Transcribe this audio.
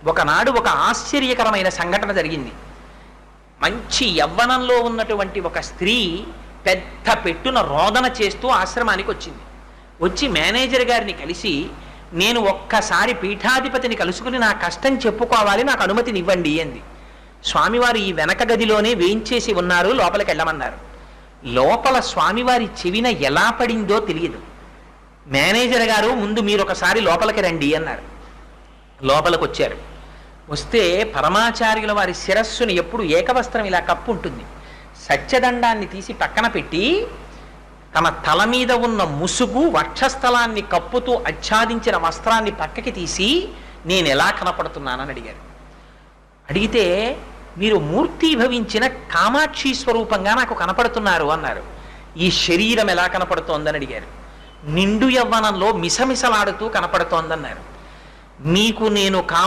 ఒకనాడు ఒక ఆశ్చర్యకరమైన సంఘటన జరిగింది. మంచి యవ్వనంలో ఉన్నటువంటి ఒక స్త్రీ పెద్ద పెట్టున రోదన చేస్తూ ఆశ్రమానికి వచ్చింది. వచ్చి మేనేజర్ గారిని కలిసి, నేను ఒక్కసారి పీఠాధిపతిని కలుసుకుని నా కష్టం చెప్పుకోవాలి, నాకు అనుమతినివ్వండి అంది. స్వామివారు ఈ వెనక గదిలోనే వేయించేసి ఉన్నారు, లోపలికి వెళ్ళమన్నారు. లోపల స్వామివారి చెవిన ఎలా పడిందో తెలియదు. మేనేజర్ గారు, ముందు మీరు ఒకసారి లోపలికి రండి అన్నారు. లోపలికి వచ్చారు. వస్తే పరమాచార్యుల వారి శిరస్సుని ఎప్పుడు ఏకవస్త్రం ఇలా కప్పు ఉంటుంది. సత్యదండాన్ని తీసి పక్కన పెట్టి తమ తల మీద ఉన్న ముసుగు వక్షస్థలాన్ని కప్పుతూ ఆచ్ఛాదించిన వస్త్రాన్ని పక్కకి తీసి, నేను ఎలా కనపడుతున్నానని అడిగారు. అడిగితే, మీరు మూర్తీభవించిన కామాక్షి స్వరూపంగా నాకు కనపడుతున్నారు అన్నారు. ఈ శరీరం ఎలా కనపడుతోందని అడిగారు. నిండు యవ్వనంలో మిసమిసలాడుతూ కనపడుతోందన్నారు. మీకు నేను